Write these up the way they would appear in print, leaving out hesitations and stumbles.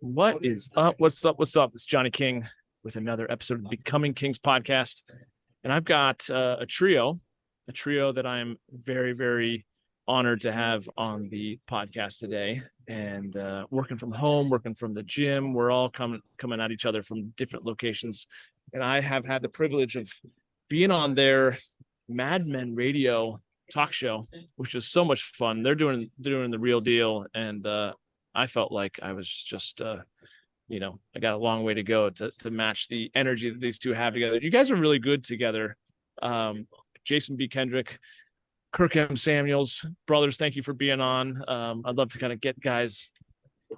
What is up? What's up? What's up? It's Johnny King with another episode of the Becoming Kings podcast. And I've got a trio that I'm very, very honored to have on the podcast today. And working from home, working from the gym, we're all coming at each other from different locations. And I have had the privilege of being on their Mad Men radio talk show, which was so much fun. They're doing the real deal, and I felt like I was just I got a long way to go to match the energy that these two have together. You guys are really good together. Jason B. Kendrick, Kirk M. Samuels, brothers, thank you for being on. I'd love to kind of get guys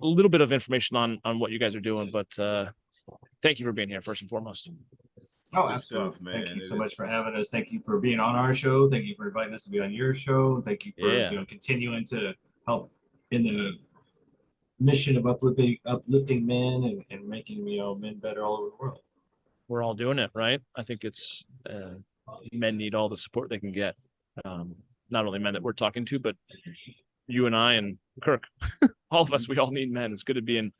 a little bit of information on what you guys are doing, but thank you for being here first and foremost. Oh, absolutely. Man. Thank you so much for having us. Thank you for being on our show. Thank you for inviting us to be on your show. Thank you for continuing to help in the mission of uplifting men and making men better all over the world. We're all doing it, right? I think it's men need all the support they can get. Not only men that we're talking to, but you and I and Kirk, all of us, we all need men. It's good to be in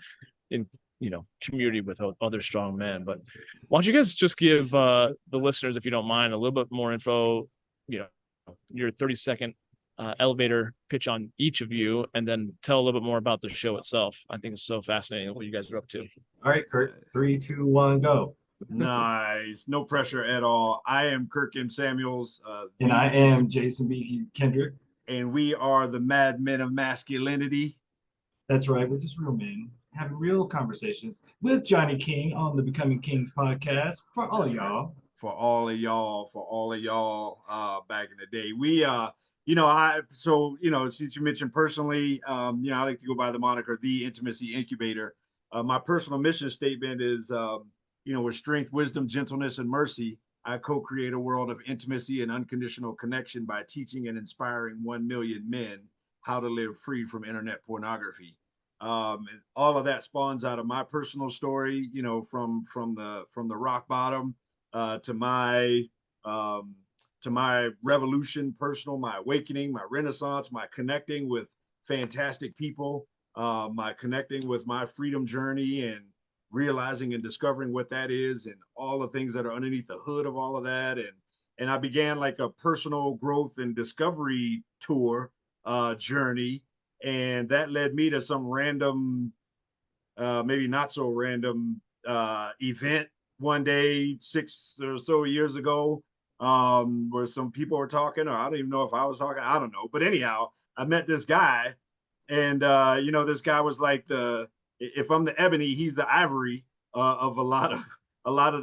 community with other strong men. But why don't you guys just give the listeners, if you don't mind, a little bit more info, your 30-second elevator pitch on each of you, and then tell a little bit more about the show itself. I think it's so fascinating what you guys are up to. All right, Kirk, 3, 2, 1, go. Nice. No pressure at all. I am Kirk M. Samuels. And I am Jason B. Kendrick. And we are the Mad Men of Masculinity. That's right. We're just real men having real conversations with Johnny King on the Becoming Kings podcast for all of y'all. For all of y'all back in the day. We since you mentioned personally, I like to go by the moniker The Intimacy Incubator. My personal mission statement is with strength, wisdom, gentleness, and mercy, I co-create a world of intimacy and unconditional connection by teaching and inspiring 1 million men how to live free from internet pornography. And all of that spawns out of my personal story, from the rock bottom to my revolution, personal, my awakening, my renaissance, my connecting with fantastic people, my connecting with my freedom journey and realizing and discovering what that is and all the things that are underneath the hood of all of that. And I began like a personal growth and discovery tour journey. And that led me to some random, maybe not so random event one day, 6 or so years ago, where some people were talking, or I don't even know if I was talking, I don't know. But anyhow, I met this guy, and this guy was like if I'm the ebony, he's the ivory of a lot of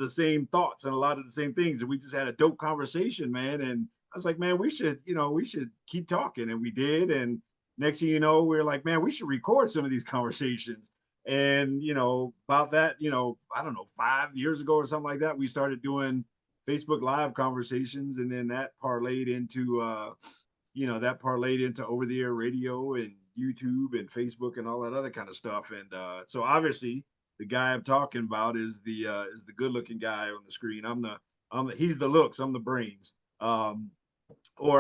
the same thoughts and a lot of the same things. And we just had a dope conversation, man. And I was like, man, we should keep talking. And we did. And next thing you know, we were like, man, we should record some of these conversations. And, about that, I don't know, 5 years ago or something like that, we started doing Facebook Live conversations. And then that parlayed into over the air radio and YouTube and Facebook and all that other kind of stuff. And so obviously the guy I'm talking about is the good looking guy on the screen. He's the looks, I'm the brains. Or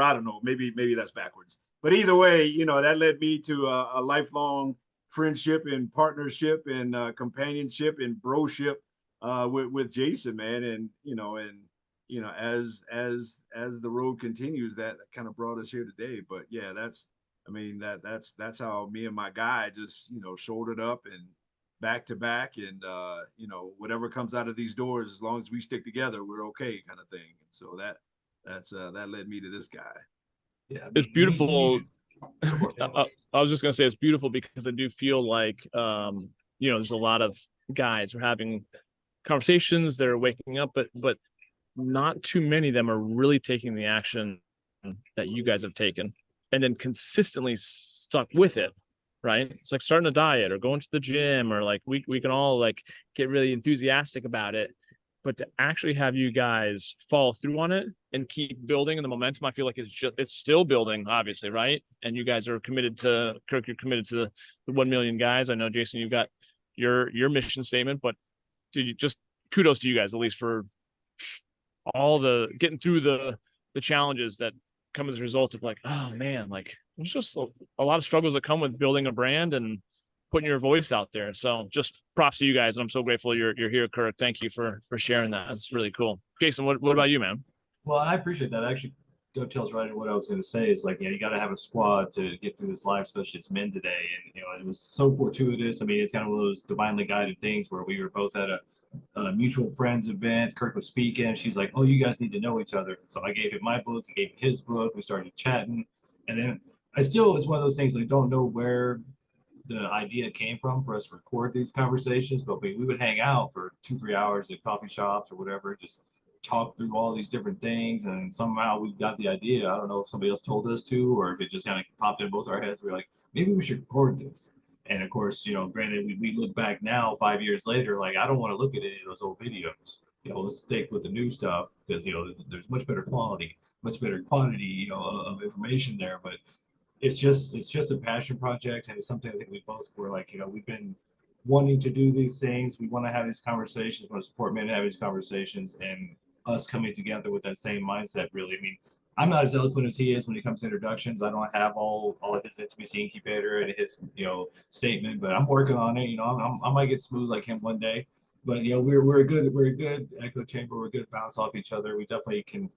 I don't know, maybe that's backwards. But either way, that led me to a lifelong friendship and partnership and companionship and broship with Jason, man. And as the road continues, that kind of brought us here today. But yeah, that's how me and my guy just shouldered up and back to back, and whatever comes out of these doors, as long as we stick together, we're okay, kind of thing. And so that led me to this guy. Yeah, it's beautiful. I was just gonna say it's beautiful because I do feel like there's a lot of guys who are having conversations, they're waking up, but not too many of them are really taking the action that you guys have taken and then consistently stuck with it, right? It's like starting a diet or going to the gym, or like we can all like get really enthusiastic about it, but to actually have you guys follow through on it and keep building, and the momentum, I feel like it's still building, obviously, right? And you guys are committed to, Kirk, you're committed to the 1 million guys. I know, Jason, you've got your mission statement, but dude, you just kudos to you guys, at least for all the getting through the challenges that come as a result of like, oh man, like there's just a lot of struggles that come with building a brand, and putting your voice out there. So just props to you guys. And I'm so grateful you're here, Kirk. Thank you for sharing that. That's really cool. Jason, what about you, man? Well, I appreciate that. Actually, dovetails right into what I was going to say. Is like, you got to have a squad to get through this life, especially as men today. And it was so fortuitous. I mean, it's kind of one of those divinely guided things where we were both at a mutual friends event. Kirk was speaking. She's like, "Oh, you guys need to know each other." So I gave him my book. He gave me his book. We started chatting, and then it's one of those things. I don't know where the idea came from for us to record these conversations, but we would hang out for 2-3 hours at coffee shops or whatever, just talk through all these different things, and somehow we got the idea. I don't know if somebody else told us to, or if it just kind of popped in both our heads. We are like, maybe we should record this. And of course, granted, we look back now 5 years later, like, I don't want to look at any of those old videos. Let's stick with the new stuff, because there's much better quality, much better quantity, of information there. But it's just a passion project, and it's something I think we both were like, we've been wanting to do these things. We want to have these conversations, we want to support men having these conversations, and us coming together with that same mindset. Really, I mean, I'm not as eloquent as he is when it comes to introductions. I don't have all of his intimacy incubator and his statement, but I'm working on it. I might get smooth like him one day. But we're a good echo chamber. We're good bounce off each other. We definitely can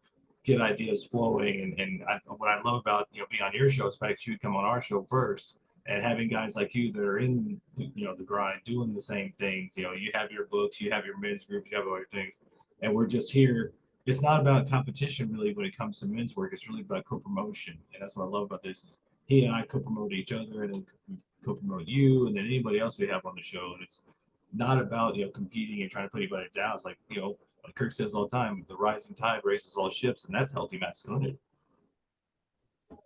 get ideas flowing. And what I love about being on your show is the fact that you come on our show first, and having guys like you that are in the grind, doing the same things. You have your books, you have your men's groups, you have other things, and we're just here. It's not about competition really when it comes to men's work. It's really about co-promotion, and that's what I love about this. Is he and I co-promote each other, and then co-promote you, and then anybody else we have on the show. And it's not about competing and trying to put anybody down. It's like like Kirk says all the time, the rising tide raises all ships, and that's healthy masculinity.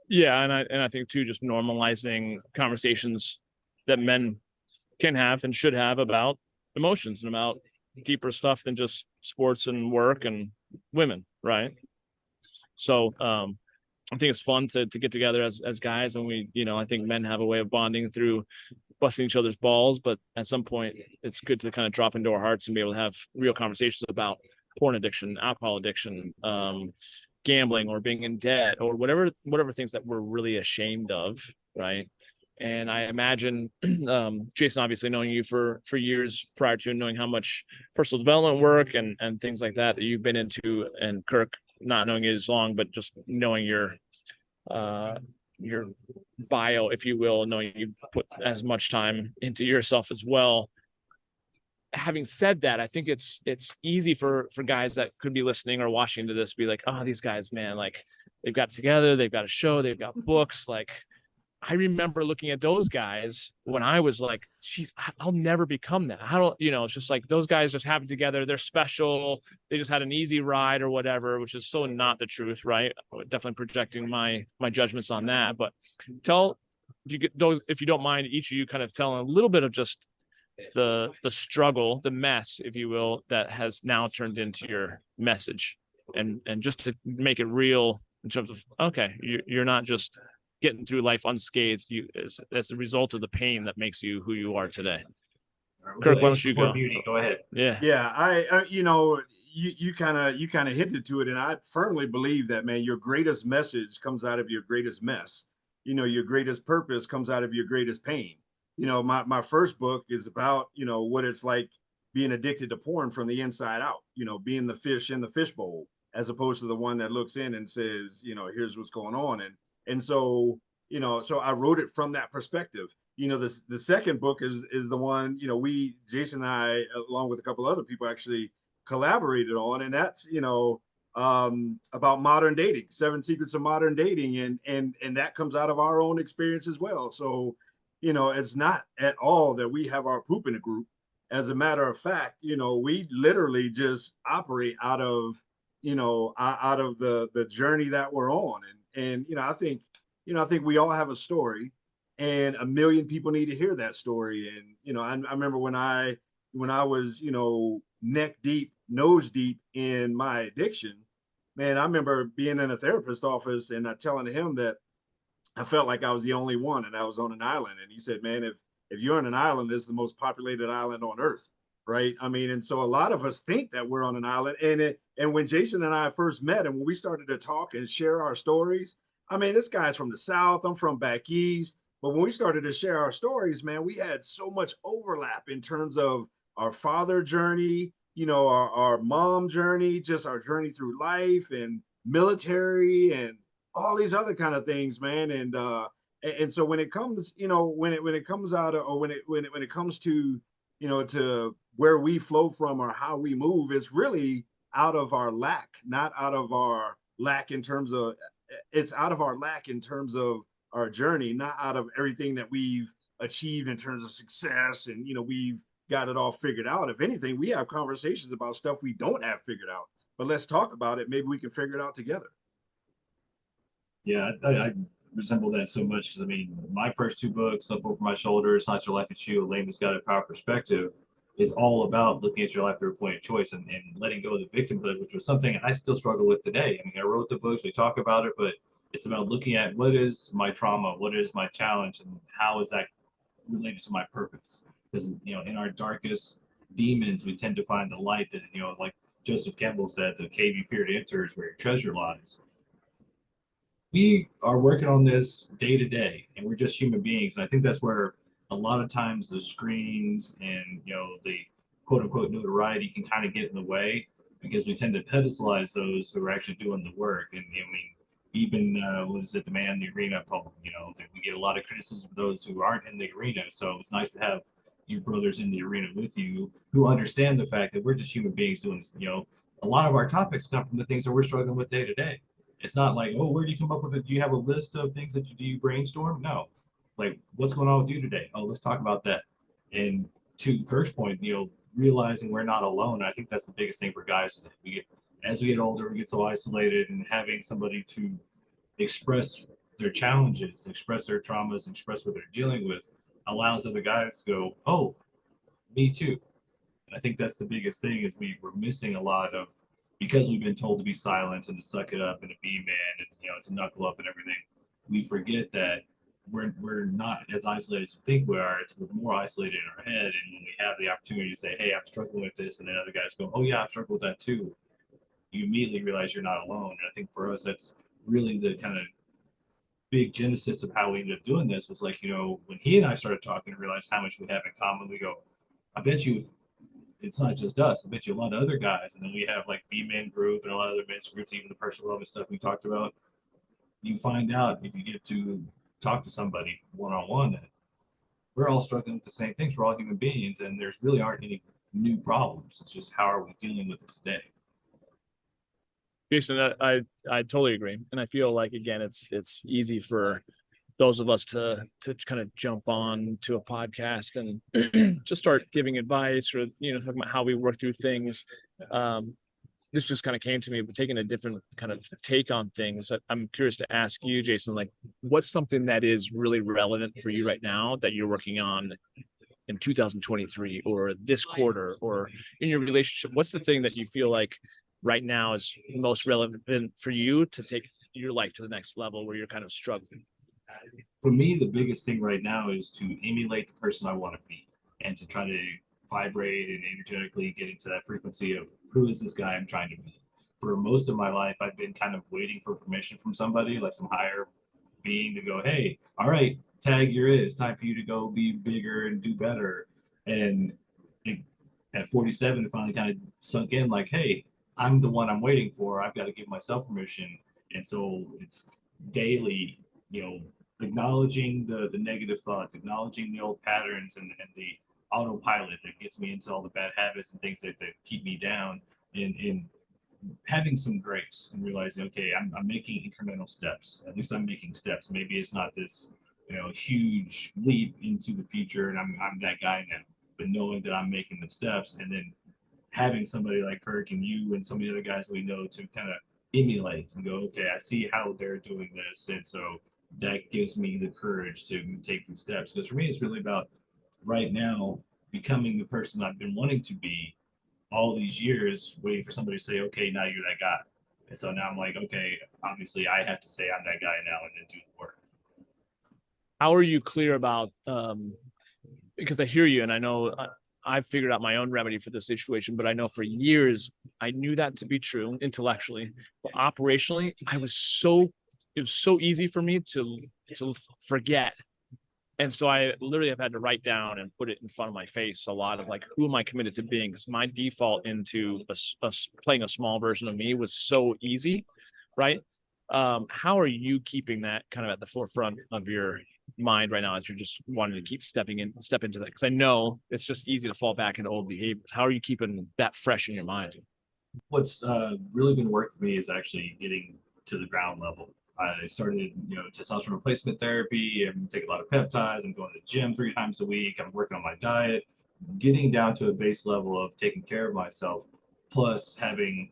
Yeah, and I think too, just normalizing conversations that men can have and should have about emotions and about deeper stuff than just sports and work and women, right? So I think it's fun to get together as guys, and we, I think men have a way of bonding through busting each other's balls, but at some point it's good to kind of drop into our hearts and be able to have real conversations about porn addiction, alcohol addiction, gambling, or being in debt, or whatever things that we're really ashamed of, right? And I imagine, Jason, obviously knowing you for years prior to knowing how much personal development work and things like that you've been into, and Kirk, not knowing you as long, but just knowing your bio, if you will, knowing you put as much time into yourself as well. Having said that, I think it's easy for guys that could be listening or watching to this be like, oh, these guys, man, like, they've got it together, they've got a show, they've got books. Like, I remember looking at those guys when I was like, geez, I'll never become that. How do it's just like, those guys just have it together, they're special, they just had an easy ride or whatever, which is so not the truth, right? Definitely projecting my judgments on that. But if you don't mind, each of you kind of telling a little bit of just the struggle, the mess, if you will, that has now turned into your message, and just to make it real in terms of, okay, you're not just getting through life unscathed, as a result of the pain that makes you who you are today. Kirk, why don't you go? Beauty, go ahead. Yeah. I you kind of hinted to it, and I firmly believe that, man, your greatest message comes out of your greatest mess. Your greatest purpose comes out of your greatest pain. My first book is about what it's like being addicted to porn from the inside out, being the fish in the fishbowl, as opposed to the one that looks in and says, here's what's going on. And so so I wrote it from that perspective. The second book is the one Jason and I, along with a couple other people, actually collaborated on, and that's about modern dating, 7 secrets of modern dating, and that comes out of our own experience as well. So it's not at all that we have our poop in a group. As a matter of fact, we literally just operate out of the journey that we're on. And I think we all have a story, and a million people need to hear that story. And I remember when I was neck deep, nose deep in my addiction, man, I remember being in a therapist's office and telling him that I felt like I was the only one, and I was on an island. And he said, man, if you're on an island, it's the most populated island on earth, right? I mean, and so a lot of us think that we're on an island. And when Jason and I first met, and when we started to talk and share our stories, I mean, this guy's from the South, I'm from back East. But when we started to share our stories, man, we had so much overlap in terms of our father journey, you know, our mom journey, just our journey through life and military and all these other kind of things, man. And so when it comes, you know, when it comes out of, or when it comes to, you know, to where we flow from or how we move, it's really out of our lack, not out of our lack in terms of, it's out of our lack in terms of our journey, not out of everything that we've achieved in terms of success. And, you know, we've got it all figured out. If anything, we have conversations about stuff we don't have figured out, but let's talk about it. Maybe we can figure it out together. Yeah, I resemble that so much because I mean, my first two books, Up Over My Shoulder, It's Not Your Life, It's You, A Layman's Guide to Power Perspective, is all about looking at your life through a point of choice and letting go of the victimhood, which was something I still struggle with today. I mean, I wrote the books, we talk about it, but it's about looking at what is my trauma, what is my challenge, and how is that related to my purpose? Because, you know, in our darkest demons, we tend to find the light that, you know, like Joseph Campbell said, the cave you fear to enter is where your treasure lies. We are working on this day to day, and we're just human beings. And I think that's where a lot of times the screens and, you know, the quote unquote notoriety can kind of get in the way because we tend to pedestalize those who are actually doing the work. And I mean, even what is it, the man in the arena poem? You know, we get a lot of criticism of those who aren't in the arena. So it's nice to have your brothers in the arena with you who understand the fact that we're just human beings doing this. You know, a lot of our topics come from the things that we're struggling with day to day. It's not like, oh, where do you come up with it? Do you have a list of things that you brainstorm? No. Like, what's going on with you today? Oh, let's talk about that. And to Kirk's point, you know, realizing we're not alone. I think that's the biggest thing for guys today. As we get older, we get so isolated, and having somebody to express their challenges, express their traumas, express what they're dealing with allows other guys to go, oh, me too. And I think that's the biggest thing is we're missing a lot of, because we've been told to be silent and to suck it up and to be man and, you know, to knuckle up and everything. We forget that we're not as isolated as we think we are. We're more isolated in our head. And when we have the opportunity to say, hey, I'm struggling with this, and then other guys go, oh yeah, I've struggled with that too, you immediately realize you're not alone. And I think for us, that's really the kind of big genesis of how we ended up doing this was like, you know, when he and I started talking and realized how much we have in common, we go, I bet you it's not just us. I bet you a lot of other guys. And then we have like B-Men group and a lot of other men's groups, even the personal development stuff we talked about. You find out if you get to talk to somebody one-on-one that we're all struggling with the same things. We're all human beings, and there's really aren't any new problems. It's just how are we dealing with it today? Jason, I totally agree, and I feel like again, it's easy for those of us to kind of jump on to a podcast and just start giving advice or, you know, talking about how we work through things. This just kind of came to me, but taking a different kind of take on things. I'm curious to ask you, Jason, like, what's something that is really relevant for you right now that you're working on in 2023 or this quarter or in your relationship? What's the thing that you feel like right now is most relevant for you to take your life to the next level where you're kind of struggling? For me, the biggest thing right now is to emulate the person I want to be and to try to vibrate and energetically get into that frequency of who is this guy I'm trying to be. For most of my life, I've been kind of waiting for permission from somebody, like some higher being, to go, hey, all right, tag, you're it. It's time for you to go be bigger and do better. And at 47, it finally kind of sunk in like, hey, I'm the one I'm waiting for. I've got to give myself permission. And so it's daily, you know, acknowledging the negative thoughts, acknowledging the old patterns and the autopilot that gets me into all the bad habits and things that keep me down, and having some grace and realizing, okay, I'm making incremental steps. At least I'm making steps. Maybe it's not this, you know, huge leap into the future and I'm that guy now, but knowing that I'm making the steps, and then having somebody like Kirk and you and some of the other guys we know to kind of emulate and go, okay, I see how they're doing this. And so that gives me the courage to take these steps. Because for me, it's really about right now becoming the person I've been wanting to be all these years, waiting for somebody to say, okay, now you're that guy. And so now I'm like, okay, obviously I have to say I'm that guy now and then do the work. How are you clear about, because I hear you and I know I've figured out my own remedy for this situation, but I know for years I knew that to be true intellectually, but operationally, it was so easy for me to forget And so I literally have had to write down and put it in front of my face a lot of like, who am I committed to being? Because my default into playing a small version of me was so easy, right? How are you keeping that kind of at the forefront of your mind right now as you're just wanting to keep step into that? Because I know it's just easy to fall back into old behaviors. How are you keeping that fresh in your mind? What's really been working for me is actually getting to the ground level. I started, testosterone replacement therapy. I'm taking a lot of peptides. I'm going to the gym 3 times a week. I'm working on my diet, getting down to a base level of taking care of myself, plus having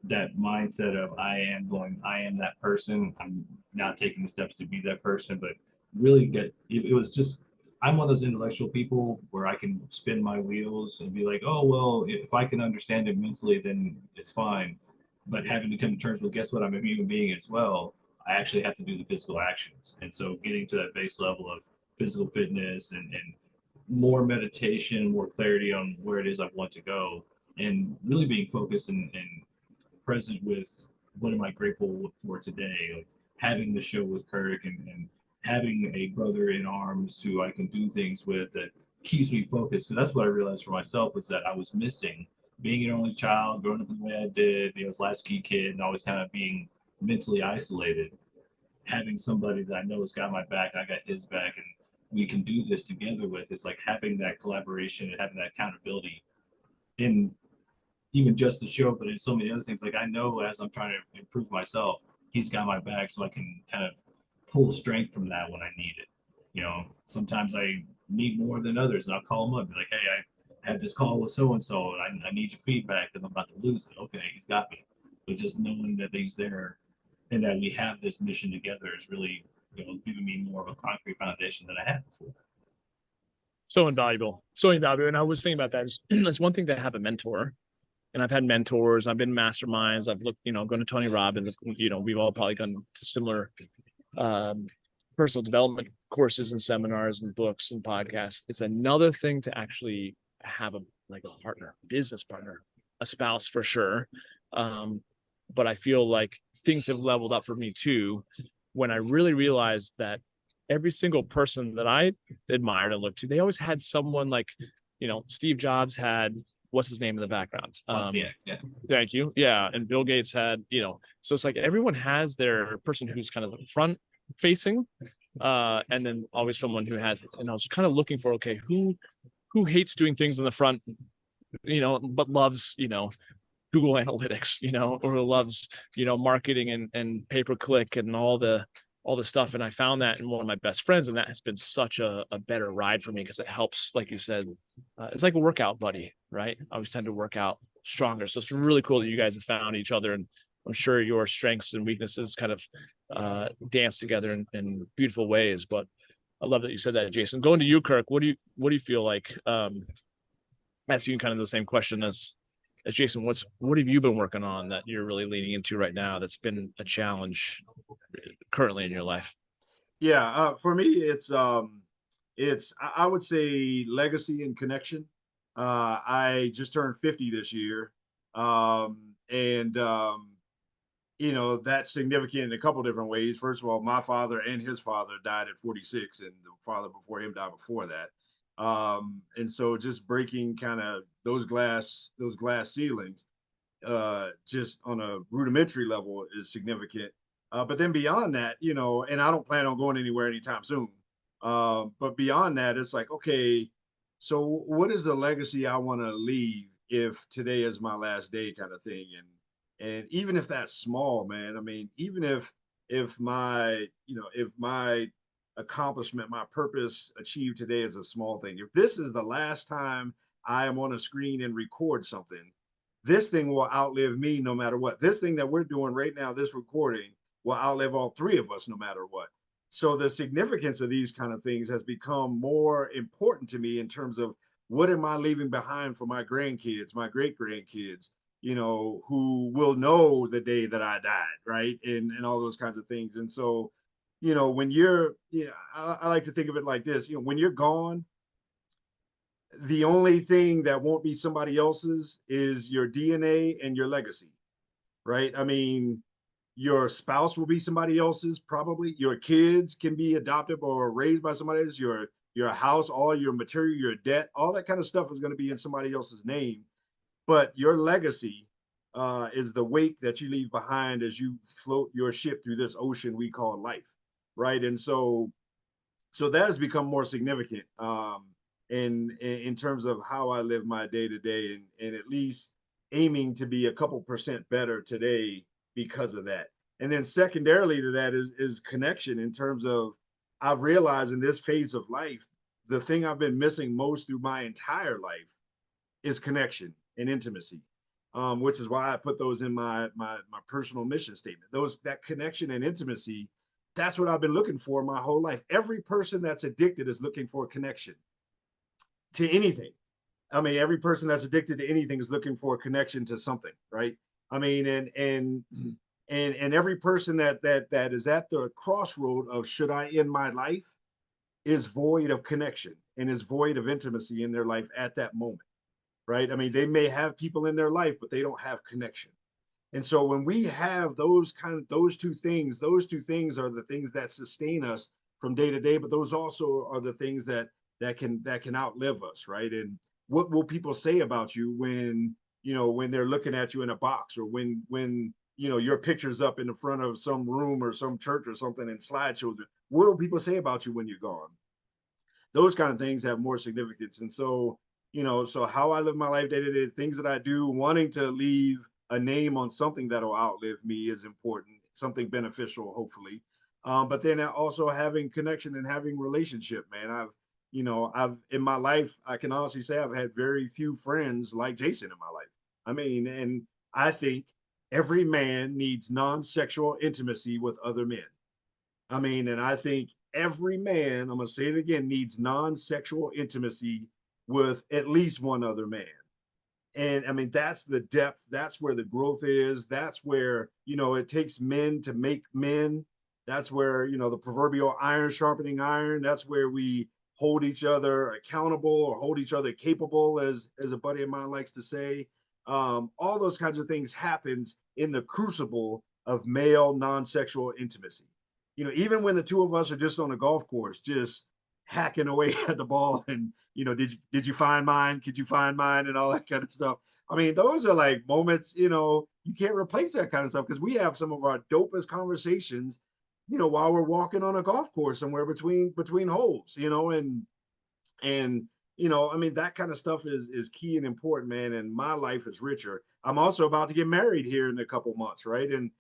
that mindset of I am that person. I'm now taking the steps to be that person, but really it was just, I'm one of those intellectual people where I can spin my wheels and be like, oh, well, if I can understand it mentally, then it's fine. But having to come to terms with, guess what, I'm a human being as well. I actually have to do the physical actions. And so getting to that base level of physical fitness and more meditation, more clarity on where it is I want to go, and really being focused and present with what am I grateful for today, like having the show with Kirk and having a brother in arms who I can do things with that keeps me focused. Because that's what I realized for myself was that I was missing being an only child, growing up the way I did, this latchkey kid, and always kind of being mentally isolated. Having somebody that I know has got my back, I got his back, and we can do this together with. It's like having that collaboration and having that accountability in even just the show, but in so many other things. Like I know as I'm trying to improve myself, he's got my back, so I can kind of pull strength from that when I need it. Sometimes I need more than others, and I'll call him up and be like, hey, I had this call with so and so, and I need your feedback because I'm about to lose it. Okay, he's got me. But just knowing that he's there and that we have this mission together is really, giving me more of a concrete foundation than I had before. So invaluable. So invaluable. And I was thinking about that. It's one thing to have a mentor. And I've had mentors. I've been masterminds. I've looked, going to Tony Robbins. We've all probably gone to similar personal development courses and seminars and books and podcasts. It's another thing to actually have a partner, business partner, a spouse for sure. But I feel like things have leveled up for me too, when I really realized that every single person that I admired and looked to, they always had someone like, Steve Jobs had, what's his name in the background? Yeah. Thank you. Yeah. And Bill Gates had, so it's like everyone has their person who's kind of front facing, and then always someone who has, and I was kind of looking for, okay, who hates doing things in the front, but loves, Google Analytics, or loves, marketing and pay-per-click and all the stuff. And I found that in one of my best friends, and that has been such a better ride for me because it helps, like you said, it's like a workout buddy, right? I always tend to work out stronger. So it's really cool that you guys have found each other, and I'm sure your strengths and weaknesses kind of dance together in beautiful ways. But I love that you said that, Jason. Going to you, Kirk, what do you feel like? Asking you kind of the same question as Jason. What have you been working on that you're really leaning into right now that's been a challenge currently in your life? Yeah, for me, it's I would say legacy and connection. I just turned 50 this year, and that's significant in a couple different ways. First of all, my father and his father died at 46, and the father before him died before that. And so just breaking kind of those glass ceilings, just on a rudimentary level is significant. But then beyond that, and I don't plan on going anywhere anytime soon. But beyond that, it's like, okay, so what is the legacy I want to leave if today is my last day, kind of thing. And even if that's small, man, I mean, even if my, if my accomplishment, my purpose achieved today is a small thing, if this is the last time I am on a screen and record something, this thing will outlive me no matter what. This thing that we're doing right now, this recording, will outlive all three of us no matter what. So the significance of these kind of things has become more important to me in terms of what am I leaving behind for my grandkids, my great grandkids, who will know the day that I died, right? And all those kinds of things. And so, when you're, I like to think of it like this, when you're gone, the only thing that won't be somebody else's is your DNA and your legacy, right? I mean, Your spouse will be somebody else's, probably. Your kids can be adopted or raised by somebody else. Your house, all your material, your debt, all that kind of stuff is going to be in somebody else's name. But your legacy is the wake that you leave behind as you float your ship through this ocean we call life, right? And so that has become more significant in terms of how I live my day to day, and at least aiming to be a couple percent better today because of that. And then secondarily to that is connection, in terms of I've realized in this phase of life, the thing I've been missing most through my entire life is connection and intimacy, which is why I put those in my personal mission statement. That connection and intimacy, that's what I've been looking for my whole life. Every person that's addicted is looking for a connection to anything. I mean, every person that's addicted to anything is looking for a connection to something, right? I mean, and every person that is at the crossroad of should I end my life is void of connection and is void of intimacy in their life at that moment, right? I mean, they may have people in their life, but they don't have connection. And so when we have those two things are the things that sustain us from day to day, but those also are the things that can outlive us, right? And what will people say about you when they're looking at you in a box, or when your picture's up in the front of some room or some church or something and slideshows? What will people say about you when you're gone? Those kind of things have more significance. And so, so how I live my life day to day, things that I do, wanting to leave a name on something that'll outlive me is important, something beneficial, hopefully. But then also having connection and having relationship, man. I've in my life, I can honestly say I've had very few friends like Jason in my life. I mean, and I think every man needs non-sexual intimacy with other men. I mean, and I think every man, I'm going to say it again, needs non-sexual intimacy with at least one other man. And I mean, that's the depth. That's where the growth is. That's where, it takes men to make men. That's where, the proverbial iron sharpening iron. That's where we hold each other accountable, or hold each other capable, as a buddy of mine likes to say. All those kinds of things happens in the crucible of male non-sexual intimacy. Even when the two of us are just on a golf course, just hacking away at the ball, and did you find mine? Could you find mine? And all that kind of stuff. I mean, those are like moments, you can't replace that kind of stuff, because we have some of our dopest conversations, while we're walking on a golf course somewhere between holes, and I mean, that kind of stuff is key and important, man. And my life is richer. I'm also about to get married here in a couple months, right? And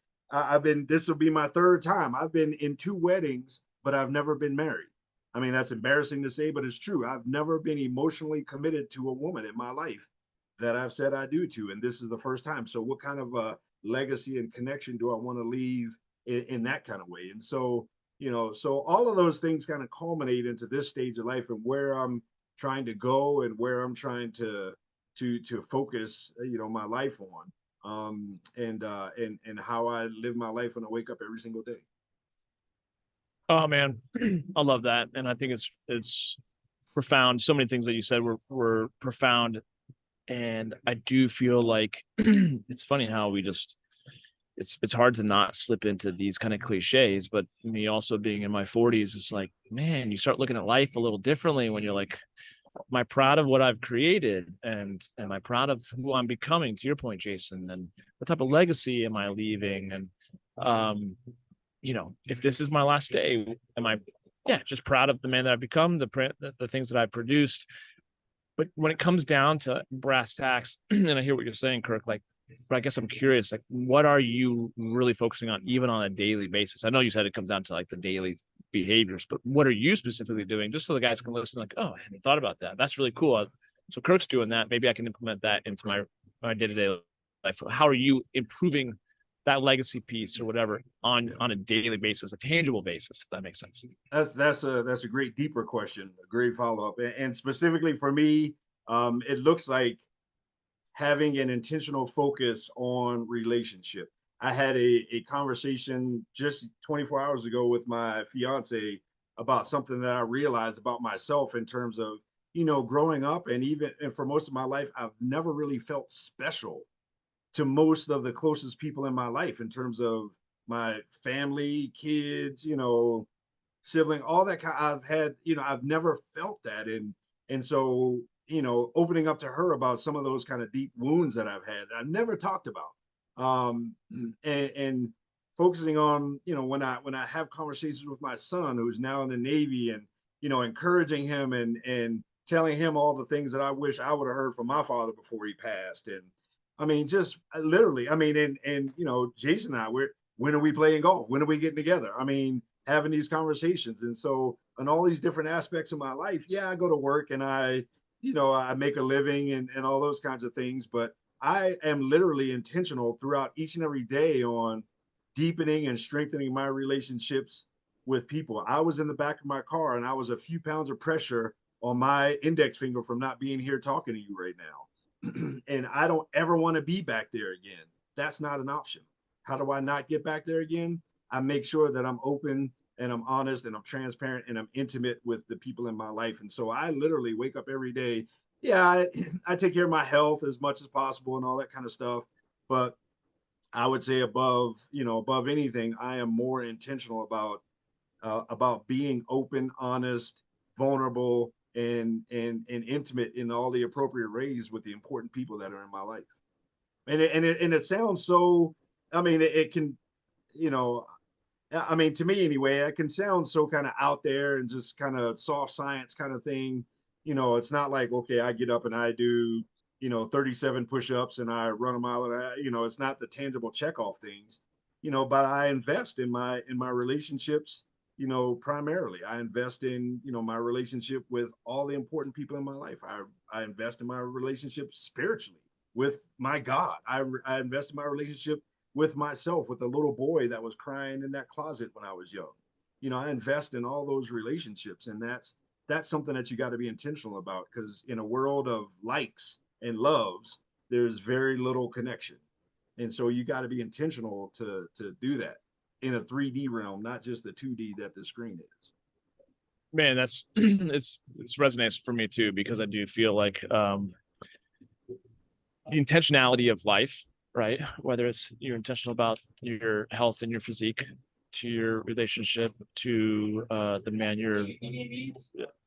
this will be my third time. I've been in 2 weddings, but I've never been married. I mean, that's embarrassing to say, but it's true. I've never been emotionally committed to a woman in my life that I've said I do to. And this is the first time. So what kind of a legacy and connection do I want to leave in that kind of way? And so, so all of those things kind of culminate into this stage of life, and where I'm trying to go, and where I'm trying to focus, my life on, and how I live my life when I wake up every single day. Oh man, I love that, and I think it's profound. So many things that you said were profound, and I do feel like it's funny how we just it's hard to not slip into these kind of cliches. But me also being in my 40s, it's like, man, you start looking at life a little differently when you're like, am I proud of what I've created, and am I proud of who I'm becoming, to your point, Jason, and what type of legacy am I leaving? And if this is my last day, am I just proud of the man that I've become, the things that I've produced? But when it comes down to brass tacks, and I hear what you're saying, Kirk, but I guess I'm curious, what are you really focusing on, even on a daily basis? I know you said it comes down to the daily behaviors, but what are you specifically doing, just so the guys can listen, oh, I hadn't thought about that. That's really cool. So Kirk's doing that. Maybe I can implement that into my day-to-day life. How are you improving that legacy piece or whatever on a daily basis, a tangible basis, if that makes sense? That's a great deeper question, a great follow-up. And specifically for me, it looks like having an intentional focus on relationship. I had a conversation just 24 hours ago with my fiance about something that I realized about myself in terms of, growing up, and for most of my life, I've never really felt special to most of the closest people in my life, in terms of, my family, kids, you know, sibling, all that kind. I've had, you know, I've never felt that, and so, you know, opening up to her about some of those kind of deep wounds that I've had, I've never talked about, and focusing on, you know, when I have conversations with my son who's now in the Navy, and you know, encouraging him and telling him all the things that I wish I would have heard from my father before he passed, and I mean, just literally, I mean, and you know, Jason and I, when are we playing golf? When are we getting together? I mean, having these conversations. And so on all these different aspects of my life, yeah, I go to work and I, you know, I make a living and all those kinds of things, but I am literally intentional throughout each and every day on deepening and strengthening my relationships with people. I was in the back of my car and I was a few pounds of pressure on my index finger from not being here talking to you right now. And I don't ever want to be back there again. That's not an option. How do I not get back there again? I make sure that I'm open and I'm honest and I'm transparent and I'm intimate with the people in my life. And so I literally wake up every day. Yeah, I take care of my health as much as possible and all that kind of stuff. But I would say above, you know, above anything, I am more intentional about being open, honest, vulnerable, and intimate in all the appropriate ways with the important people that are in my life. And it sounds so. I mean, it can, you know, I mean, to me anyway, it can sound so kind of out there and just kind of soft science kind of thing. You know, it's not like, okay, I get up and I do, you know, 37 push-ups and I run a mile and you know, it's not the tangible check off things, you know, but I invest in my relationships, you know, primarily. I invest in, you know, my relationship with all the important people in my life. I invest in my relationship spiritually with my God. I invest in my relationship with myself, with a little boy that was crying in that closet when I was young. You know, I invest in all those relationships, and that's something that you got to be intentional about, because in a world of likes and loves, there's very little connection. And so you got to be intentional to do that in a 3D realm, not just the 2D that the screen is. Man, that's it's resonates for me too, because I do feel like the intentionality of life, right? Whether it's you're intentional about your health and your physique, to your relationship, to the man you're, you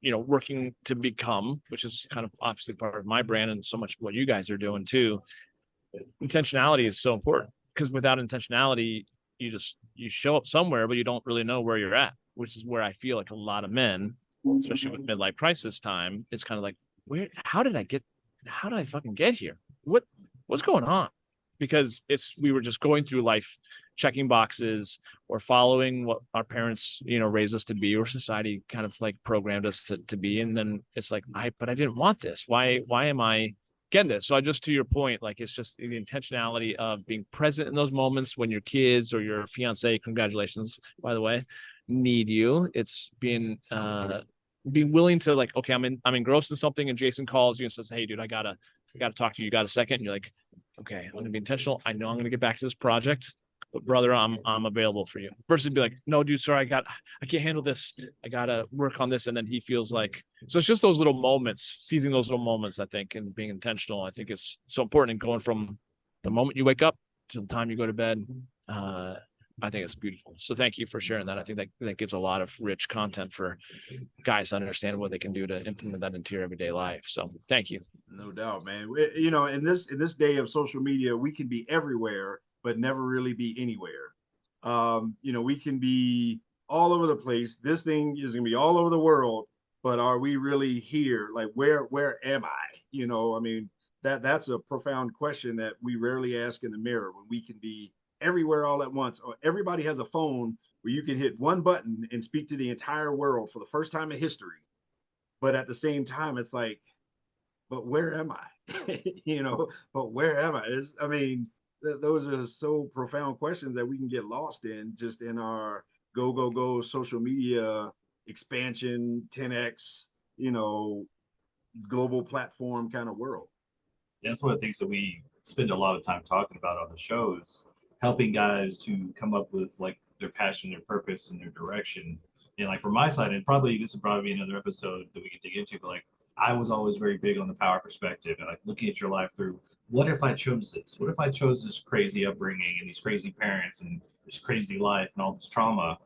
know, working to become, which is kind of obviously part of my brand and so much what you guys are doing too. Intentionality is so important, because without intentionality, you show up somewhere, but you don't really know where you're at, which is where I feel like a lot of men, especially with midlife crisis time, it's kind of like, how did I fucking get here? What's going on? Because we were just going through life, checking boxes or following what our parents, you know, raised us to be, or society kind of like programmed us to be. And then it's like, but I didn't want this. Why am I getting this? So I just, to your point, like, it's just the intentionality of being present in those moments when your kids or your fiance, congratulations, by the way, need you. It's being willing to, like, okay, I'm engrossed in something, and Jason calls you and says, hey dude, I gotta talk to you. You got a second? And you're like, okay, I'm gonna be intentional. I know I'm gonna get back to this project, but brother, I'm available for you. Versus be like, no, dude, sorry, I can't handle this. I gotta work on this. And then he feels like, so it's just those little moments, seizing those little moments, I think, and being intentional. I think it's so important, in going from the moment you wake up to the time you go to bed. I think it's beautiful. So thank you for sharing that. I think that gives a lot of rich content for guys to understand what they can do to implement that into your everyday life. So thank you. No doubt, man. You know, in this day of social media, we can be everywhere, but never really be anywhere. You know, we can be all over the place. This thing is gonna be all over the world, but are we really here? Like, where am I? You know, I mean, that's a profound question that we rarely ask in the mirror, when we can be everywhere all at once. Or everybody has a phone where you can hit one button and speak to the entire world for the first time in history. But at the same time, it's like, but where am I? You know, but where am I? I mean, those are so profound questions that we can get lost in, just in our go social media expansion, 10x, you know, global platform kind of world. Yeah, that's one of the things that we spend a lot of time talking about on the show, is helping guys to come up with like their passion, their purpose, and their direction. And like from my side, and probably this will probably be another episode that we can dig into, but like, I was always very big on the power perspective and like looking at your life through, what if I chose this? What if I chose this crazy upbringing and these crazy parents, and this crazy life and all this trauma,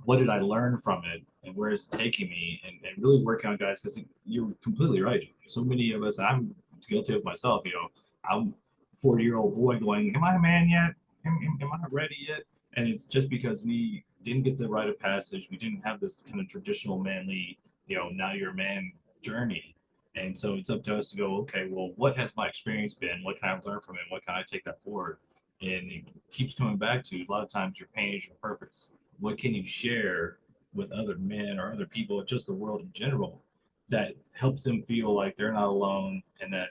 what did I learn from it, and where is it taking me, and really working on, guys, because you're completely right. So many of us, I'm guilty of myself, I'm 40-year-old boy going, am I a man yet? Am I ready yet? And it's just because we didn't get the rite of passage. We didn't have this kind of traditional manly, now you're a man journey. And so it's up to us to go, okay, well, what has my experience been? What can I learn from it? What can I take that forward? And it keeps coming back to, a lot of times, your pain is your purpose. What can you share with other men or other people, just the world in general, that helps them feel like they're not alone, and that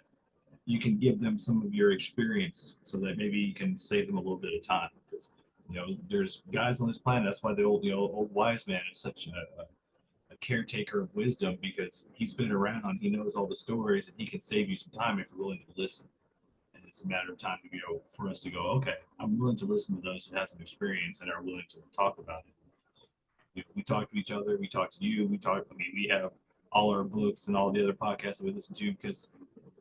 you can give them some of your experience so that maybe you can save them a little bit of time. Because there's guys on this planet. That's why the old wise man is such a caretaker of wisdom, because he's been around, he knows all the stories, and he can save you some time if you're willing to listen. And it's a matter of time for us to go, okay, I'm willing to listen to those who have some experience and are willing to talk about it. If we talk to each other, we talk to you, we have all our books and all the other podcasts that we listen to, because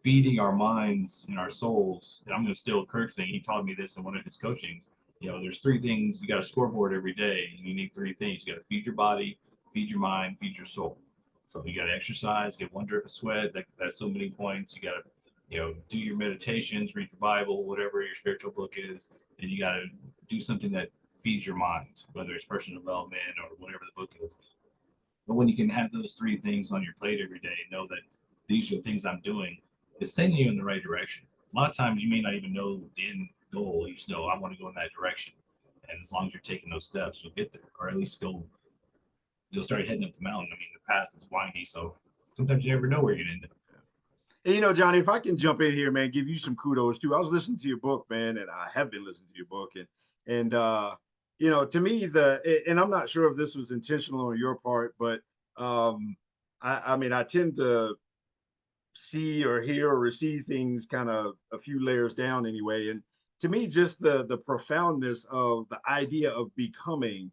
feeding our minds and our souls, and I'm going to steal Kirk saying, he taught me this in one of his coachings, there's 3 things. You got a scoreboard every day, and you need 3 things. You got to feed your body, feed your mind, feed your soul. So you got to exercise, get 1 drip of sweat. That's so many points. You got to, do your meditations, read your Bible, whatever your spiritual book is, and you got to do something that feeds your mind, whether it's personal development or whatever the book is. But when you can have those 3 things on your plate every day, know that these are the things I'm doing, it's sending you in the right direction. A lot of times you may not even know the end goal. You just know, I want to go in that direction. And as long as you're taking those steps, you'll get there, or at least you'll start heading up the mountain. The path is windy, so sometimes you never know where you're going to end up. And Johnny, if I can jump in here, man, give you some kudos too. I was listening to your book, man, and I have been listening to your book, and to me, and I'm not sure if this was intentional on your part, but I tend to see or hear or receive things kind of a few layers down anyway. And to me, just the profoundness of the idea of becoming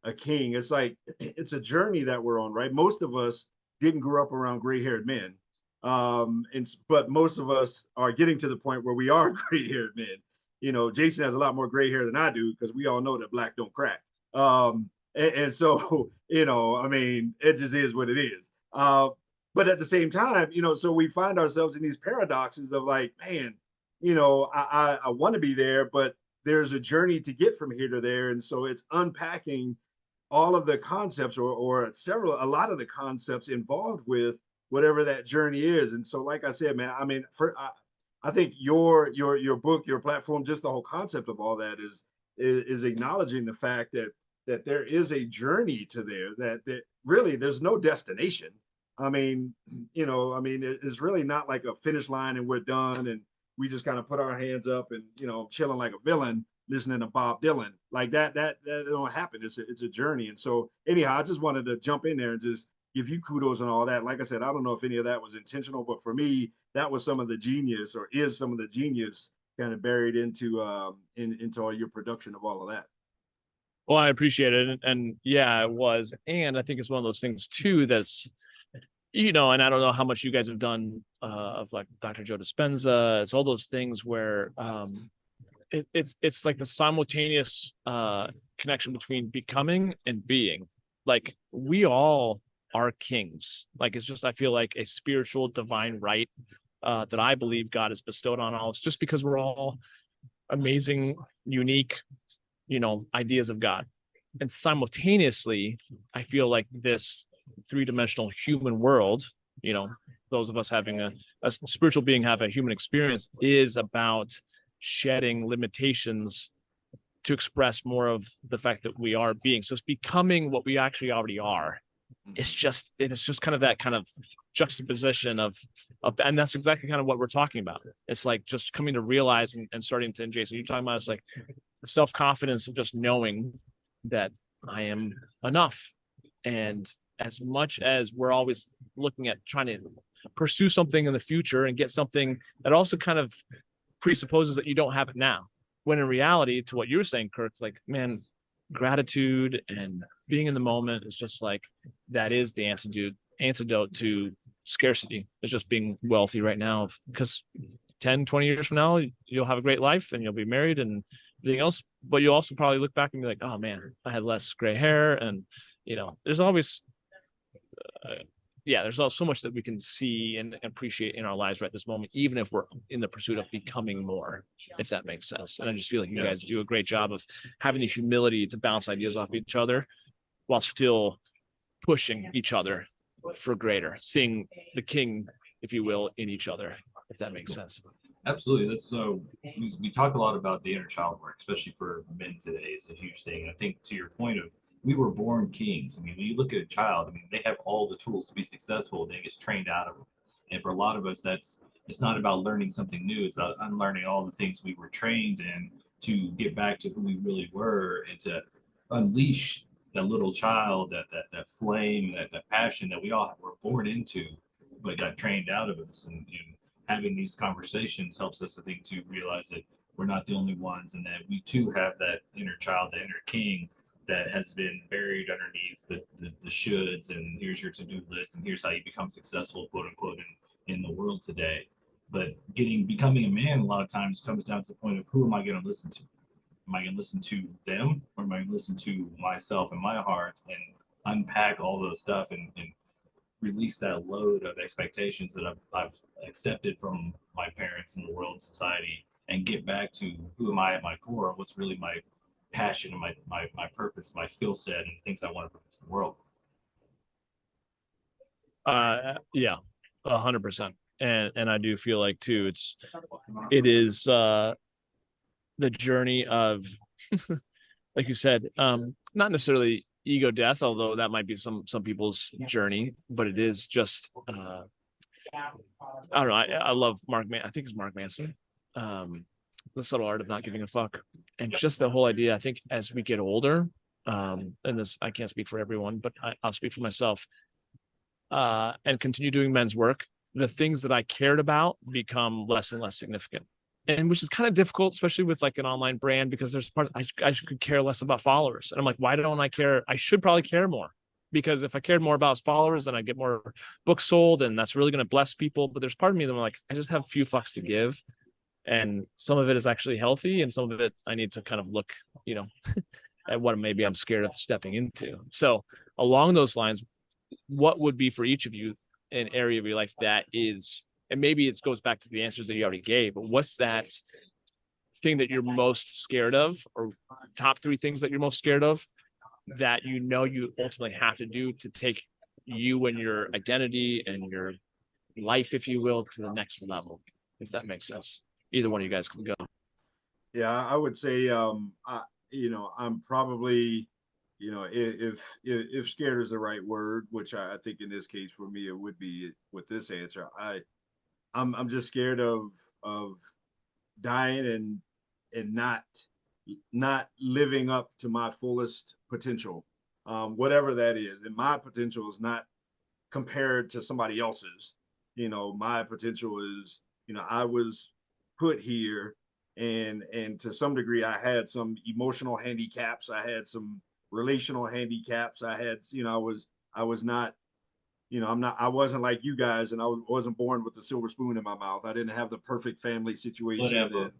a king, it's like, it's a journey that we're on, right? Most of us didn't grow up around gray-haired men. But most of us are getting to the point where we are gray-haired men. Jason has a lot more gray hair than I do, because we all know that black don't crack. And so, it just is what it is. But at the same time, so we find ourselves in these paradoxes of like, man, I want to be there, but there's a journey to get from here to there. And so it's unpacking all of the concepts or a lot of the concepts involved with whatever that journey is. And so, like I said, man, I think your book, your platform, just the whole concept of all that is acknowledging the fact that there is a journey to there, that really there's no destination. It's really not like a finish line and we're done and we just kind of put our hands up and, chilling like a villain, listening to Bob Dylan. Like that don't happen. It's a journey. And so anyhow, I just wanted to jump in there and just give you kudos and all that. Like I said, I don't know if any of that was intentional, but for me, that was some of the genius, or is some of the genius kind of buried into all your production of all of that. Well, I appreciate it. And yeah, it was. And I think it's one of those things too, that's, and I don't know how much you guys have done of like Dr. Joe Dispenza. It's all those things where it's like the simultaneous connection between becoming and being. Like, we all are kings. Like, it's just, I feel like, a spiritual divine right that I believe God has bestowed on all. It's just because we're all amazing, unique, ideas of God. And simultaneously, I feel like this 3-dimensional human world, those of us having a spiritual being have a human experience, is about shedding limitations to express more of the fact that we are being. So it's becoming what we actually already are. It's just kind of that kind of juxtaposition of, and that's exactly kind of what we're talking about. It's like just coming to realize and starting to, and Jason, you're talking about, it's like the self-confidence of just knowing that I am enough. And as much as we're always looking at trying to pursue something in the future and get something that also kind of presupposes that you don't have it now, when in reality, to what you were saying, Kirk, like, man, gratitude and being in the moment is just like, that is the antidote to scarcity. It's just being wealthy right now, because 10, 20 years from now, you'll have a great life and you'll be married and everything else, but you'll also probably look back and be like, oh man, I had less gray hair. And, there's always, there's also so much that we can see and appreciate in our lives right this moment, even if we're in the pursuit of becoming more, if that makes sense. And I just feel like you guys do a great job of having the humility to bounce ideas off each other while still pushing each other for greater, seeing the king, if you will, in each other, if that makes sense. Absolutely. That's so we talk a lot about the inner child work, especially for men today. It's a huge thing. I think to your point of we were born kings. I mean, when you look at a child, I mean, they have all the tools to be successful. They get trained out of them. And for a lot of us, it's not about learning something new. It's about unlearning all the things we were trained in to get back to who we really were and to unleash that little child, that flame, that passion that we all were born into, but got trained out of us. And having these conversations helps us, I think, to realize that we're not the only ones, and that we too have that inner child, the inner king that has been buried underneath the shoulds, and here's your to-do list, and here's how you become successful, quote unquote, in the world today. But becoming a man a lot of times comes down to the point of who am I going to listen to? Am I going to listen to them, or am I going to listen to myself and my heart and unpack all those stuff and release that load of expectations that I've accepted from my parents and the world and society, and get back to who am I at my core, what's really my passion and my purpose, my skill set, and things I want to bring to the world. Yeah, 100%. And I do feel like too, it is the journey of, like you said, not necessarily ego death, although that might be some people's journey, but it is just I don't know. I love I think it's Mark Manson. The Subtle Art of Not Giving a Fuck. And just the whole idea, I think as we get older, and this, I can't speak for everyone, but I'll speak for myself, and continue doing men's work, the things that I cared about become less and less significant. And which is kind of difficult, especially with like an online brand, because there's part I could care less about followers. And I'm like, why don't I care? I should probably care more, because if I cared more about followers, then I get more books sold, and that's really going to bless people. But there's part of me that I'm like, I just have few fucks to give. And some of it is actually healthy, and some of it I need to kind of look, at what maybe I'm scared of stepping into. So along those lines, what would be for each of you an area of your life that is, and maybe it goes back to the answers that you already gave, but what's that thing that you're most scared of, or top 3 things that you're most scared of that you ultimately have to do to take you and your identity and your life, if you will, to the next level, if that makes sense? Either one of you guys can go. Yeah, I would say, I'm probably, if scared is the right word, which I think in this case for me it would be with this answer. I'm just scared of dying and not living up to my fullest potential, whatever that is. And my potential is not compared to somebody else's. My potential is, I was put here, and to some degree I had some emotional handicaps, I had some relational handicaps, I had, I was not, I wasn't like you guys, and I wasn't born with a silver spoon in my mouth. I didn't have the perfect family situation. Whatever.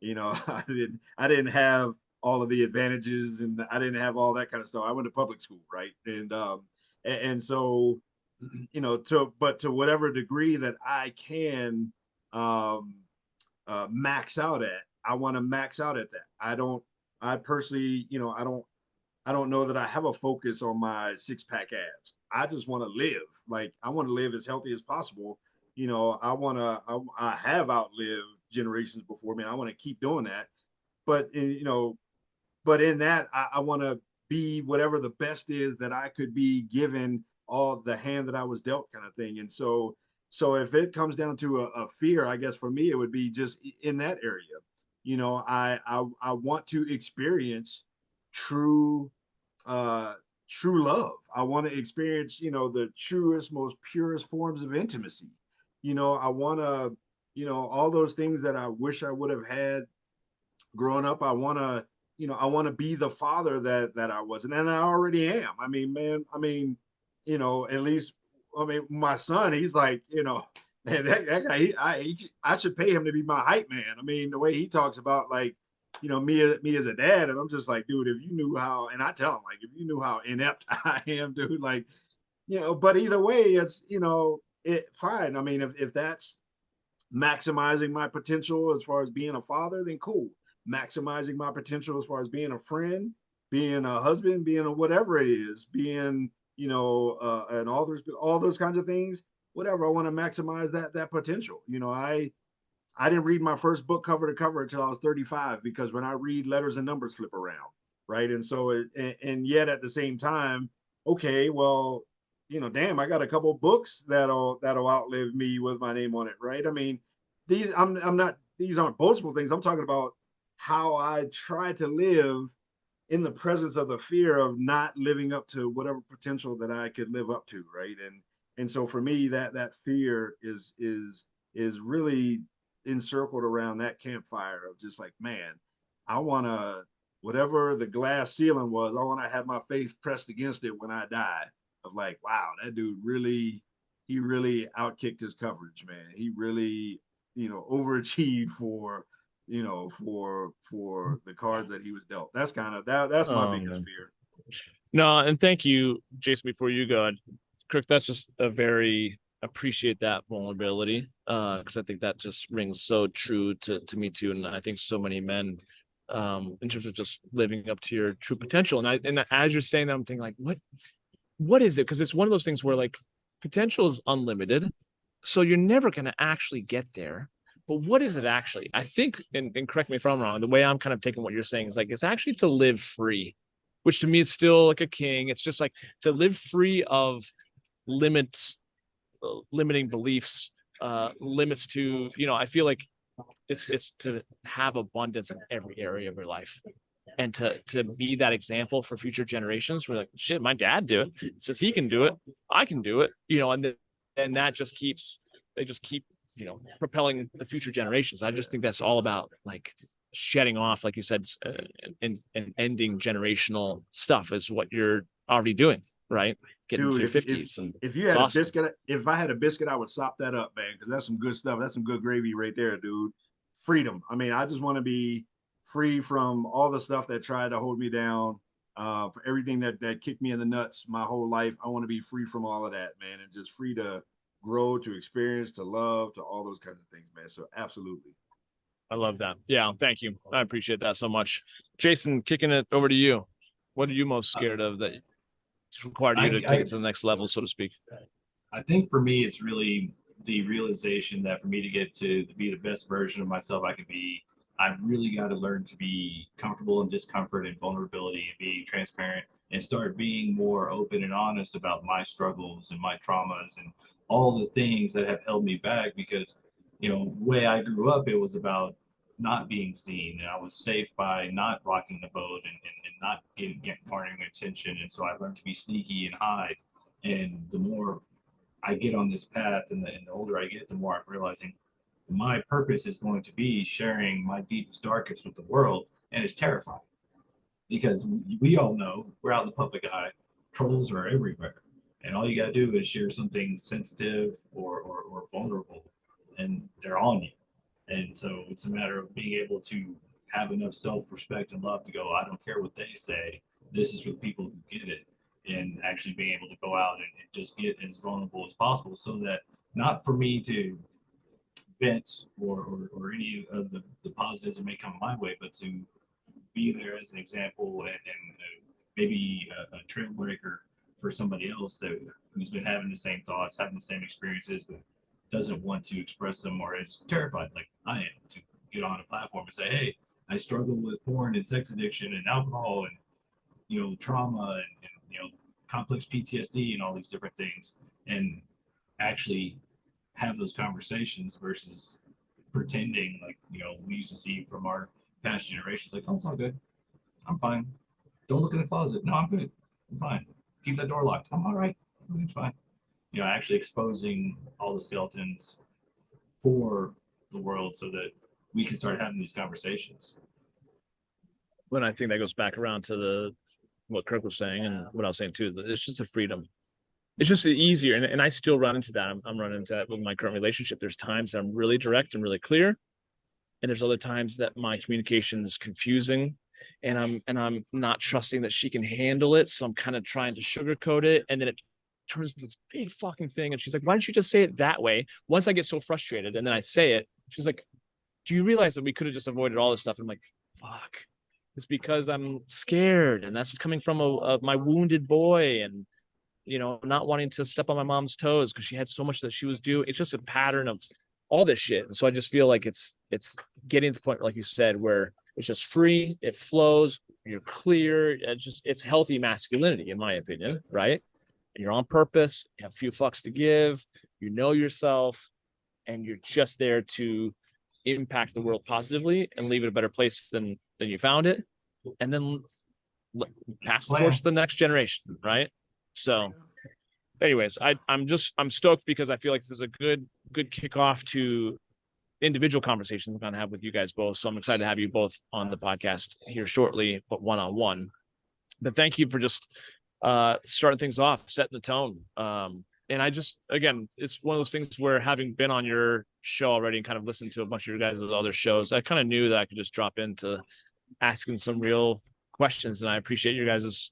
And, I didn't have all of the advantages, and I didn't have all that kind of stuff. I went to public school, right? And so, to whatever degree that I can max out at, I want to max out at that. I personally, I don't know that I have a focus on my 6-pack abs. I just want to live. Like, I want to live as healthy as possible. I have outlived generations before me. I want to keep doing that. But, but in that, I want to be whatever the best is that I could be, given all the hand that I was dealt, kind of thing. And so if it comes down to a fear, I guess for me, it would be just in that area. I want to experience true love. I want to experience, the truest, most purest forms of intimacy. I want to, all those things that I wish I would have had growing up. I want to be the father that I wasn't, and I already am. I mean, man, at least, my son, he's like, man, that guy, I should pay him to be my hype man. I mean, the way he talks about, like, me as a dad, and I'm just like, dude, if you knew how, and I tell him, like, if you knew how inept I am, dude, like, but either way, it's, it fine. I mean, if that's maximizing my potential as far as being a father, then cool. Maximizing my potential as far as being a friend, being a husband, being a whatever it is, being, an author, all those kinds of things, whatever. I want to maximize that potential. I didn't read my first book cover to cover until I was 35, because when I read, letters and numbers flip around, right? And so, and yet at the same time, okay, well, damn, I got a couple books that'll outlive me with my name on it, right? I mean, I'm not, these aren't boastful things. I'm talking about how I try to live in the presence of the fear of not living up to whatever potential that I could live up to, right? And so for me, that fear is really encircled around that campfire of just like, man, I want to, whatever the glass ceiling was, I want to have my face pressed against it when I die. Of like, wow, that dude he really outkicked his coverage, man. He really, overachieved for the cards that he was dealt. That's kind of that's my biggest fear. No, and thank you, Jason. Before you go, Kirk, that's just a very appreciate that vulnerability, because I think that just rings so true to me too, and I think so many men, in terms of just living up to your true potential. And as you're saying that, I'm thinking like, what is it? Because it's one of those things where like potential is unlimited, so you're never going to actually get there. But what is it actually? I think, and correct me if I'm wrong, the way I'm kind of taking what you're saying is like, it's actually to live free, which to me is still like a king. It's just like to live free of limits, limiting beliefs, limits to, I feel like it's to have abundance in every area of your life, and to be that example for future generations. We're like, shit, my dad do it. Says he can do it, I can do it, and that just keeps, they just keep, propelling the future generations. I just think that's all about like shedding off, like you said, and ending generational stuff is what you're already doing, right? Getting to your 50s. If you had a biscuit, if I had a biscuit, I would sop that up, man, because that's some good stuff. That's some good gravy right there, dude. Freedom. I mean, I just want to be free from all the stuff that tried to hold me down, for everything that kicked me in the nuts my whole life. I want to be free from all of that, man, and just free to grow, to experience, to love, to all those kinds of things, man. So absolutely. I love that. Yeah, thank you. I appreciate that so much. Jason, kicking it over to you. What are you most scared of that required you to take it to the next level, so to speak? I think for me, it's really the realization that for me to get to be the best version of myself I can be, I've really got to learn to be comfortable in discomfort and vulnerability and being transparent, and start being more open and honest about my struggles and my traumas and all the things that have held me back. Because, the way I grew up, it was about not being seen, and I was safe by not rocking the boat and not getting garnering attention. And so I learned to be sneaky and hide. And the more I get on this path, and the older I get, the more I'm realizing my purpose is going to be sharing my deepest, darkest with the world. And it's terrifying because we all know we're out in the public eye, trolls are everywhere. And all you got to do is share something sensitive or vulnerable, and they're on you. And so it's a matter of being able to have enough self-respect and love to go, I don't care what they say. This is for the people who get it. And actually being able to go out and just get as vulnerable as possible, so that not for me to vent or any of the positives that may come my way, but to be there as an example and maybe a trailbreaker for somebody else who's been having the same thoughts, having the same experiences, but doesn't want to express them, or is terrified like I am to get on a platform and say, hey, I struggle with porn and sex addiction and alcohol and trauma and complex PTSD and all these different things, and actually have those conversations versus pretending like we used to see from our past generations, like, oh, it's all good, I'm fine, don't look in the closet, no, I'm good, I'm fine, keep that door locked, I'm all right, it's fine. Actually exposing all the skeletons for the world so that we can start having these conversations. When I think that goes back around to what Kirk was saying and what I was saying too, it's just a freedom. It's just easier. And I still run into that. I'm running into that with my current relationship. There's times that I'm really direct and really clear. And there's other times that my communication is confusing and I'm not trusting that she can handle it. So I'm kind of trying to sugarcoat it. And then it turns into this big fucking thing. And she's like, why don't you just say it that way? Once I get so frustrated and then I say it, she's like, do you realize that we could have just avoided all this stuff? And I'm like, fuck. It's because I'm scared. And that's coming from my wounded boy and, you know, not wanting to step on my mom's toes because she had so much that she was doing. It's just a pattern of all this shit. And so I just feel like it's getting to the point, like you said, where it's just free, it flows, you're clear. It's healthy masculinity, in my opinion, right? And you're on purpose, you have a few fucks to give, you know yourself, and you're just there to impact the world positively and leave it a better place than you found it. And then pass the torch to the next generation, right? So anyways, I'm stoked because I feel like this is a good kickoff to individual conversations I'm gonna have with you guys both. So I'm excited to have you both on the podcast here shortly, but one-on-one. But thank you for just starting things off, setting the tone. And I just, again, it's one of those things where having been on your show already and kind of listened to a bunch of your guys' other shows, I kind of knew that I could just drop into asking some real questions. And I appreciate your guys'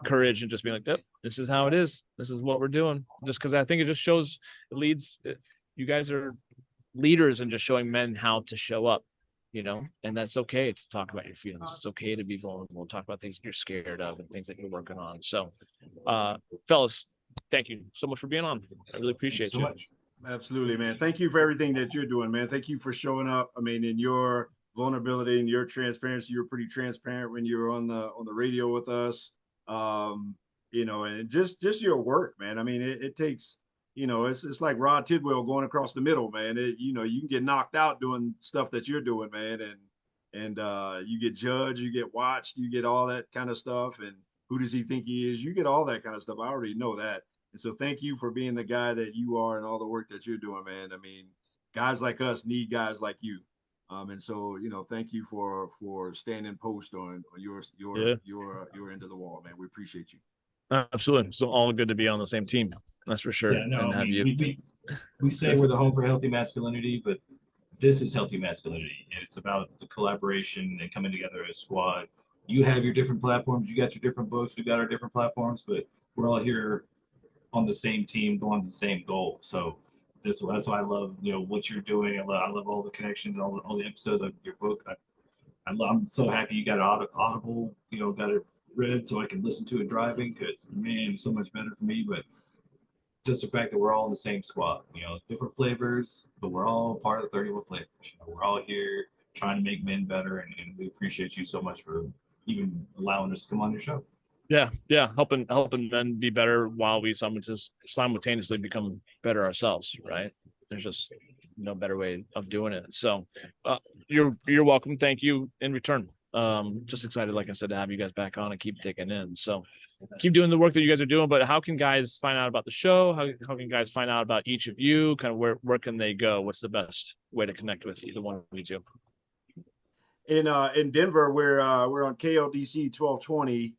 courage and just being like, yep, this is how it is. This is what we're doing. Just because I think it just shows, it leads, you guys are leaders in just showing men how to show up, and that's okay to talk about your feelings. It's okay to be vulnerable, talk about things you're scared of and things that you're working on. So, fellas, thank you so much for being on. I really appreciate you. Much. Absolutely, man. Thank you for everything that you're doing, man. Thank you for showing up. I mean, in your vulnerability and your transparency, you were pretty transparent when you were on the radio with us. And just your work, man. I mean, it takes, it's like Rod Tidwell going across the middle, man. You can get knocked out doing stuff that you're doing, man. And you get judged, you get watched, you get all that kind of stuff. And who does he think he is? You get all that kind of stuff. I already know that. And so thank you for being the guy that you are and all the work that you're doing, man. I mean, guys like us need guys like you. And so, thank you for standing post on your end of the wall, man. We appreciate you. Absolutely. So all good to be on the same team. That's for sure. Yeah, no, I mean, we say we're the home for healthy masculinity, but this is healthy masculinity. And it's about the collaboration and coming together as a squad. You have your different platforms. You got your different books. We got our different platforms, but we're all here on the same team, going to the same goal. So that's why I love, what you're doing. I love all the connections, all the episodes of your book. I'm so happy you got Audible, got it read so I can listen to it driving, because man, it's so much better for me. But just the fact that we're all in the same squad, different flavors, but we're all part of the 31 flavors. We're all here trying to make men better, and we appreciate you so much for even allowing us to come on your show. Yeah, helping men be better while we simultaneously become better ourselves, right? There's just no better way of doing it. So you're welcome. Thank you in return. Just excited, like I said, to have you guys back on and keep digging in. So keep doing the work that you guys are doing. But how can guys find out about the show? How can guys find out about each of you? Kind of where can they go? What's the best way to connect with either one of you two? In Denver, we're on KLDC 1220,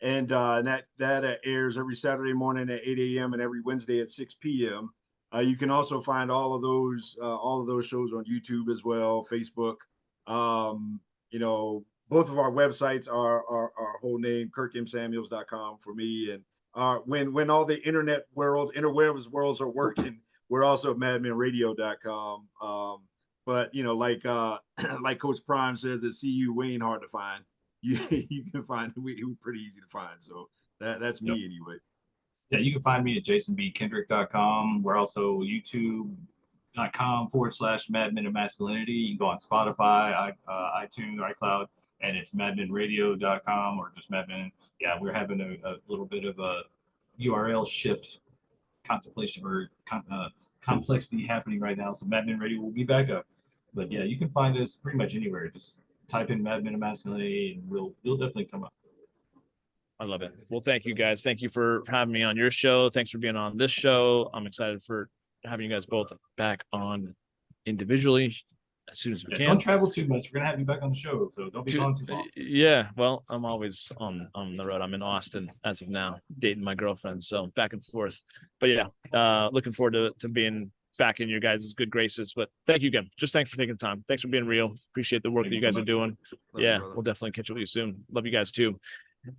and that airs every Saturday morning at 8 a.m. and every Wednesday at 6 p.m. You can also find all of those shows on YouTube as well, Facebook. Both of our websites are our whole name, KirkMSamuels.com for me, and when all the interwebs worlds are working, we're also MadmenRadio.com. But like Coach Prime says at CU, we ain't hard to find. You can find we're pretty easy to find. So that's me anyway. Yeah, you can find me at jasonbkendrick.com. We're also youtube.com/Madmen of Masculinity. You can go on Spotify, iTunes, iCloud, and it's madmenradio.com or just Madmen. Yeah, we're having a little bit of a URL shift contemplation or complexity happening right now. So Madmen Radio will be back up. But yeah, you can find us pretty much anywhere. Just type in Madmen of Masculinity and we'll definitely come up. I love it. Well, thank you guys. Thank you for having me on your show. Thanks for being on this show. I'm excited for having you guys both back on individually as soon as we can. Don't travel too much. We're gonna have you back on the show, so don't be gone too long. Yeah, well, I'm always on the road. I'm in Austin as of now, dating my girlfriend, so back and forth. But yeah, looking forward to being back in your guys' good graces. But thank you again. Just thanks for taking the time. Thanks for being real. Appreciate the work that you guys are doing. Yeah, we'll definitely catch up with you soon. Love you guys too.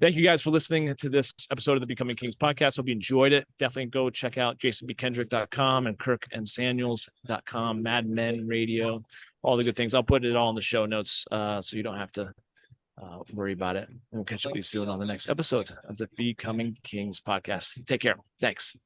Thank you guys for listening to this episode of the Becoming Kings podcast. Hope you enjoyed it. Definitely go check out jasonbkendrick.com and kirkmsamuels.com, Mad Men Radio, all the good things. I'll put it all in the show notes so you don't have to worry about it. We'll catch up with you soon on the next episode of the Becoming Kings podcast. Take care. Thanks.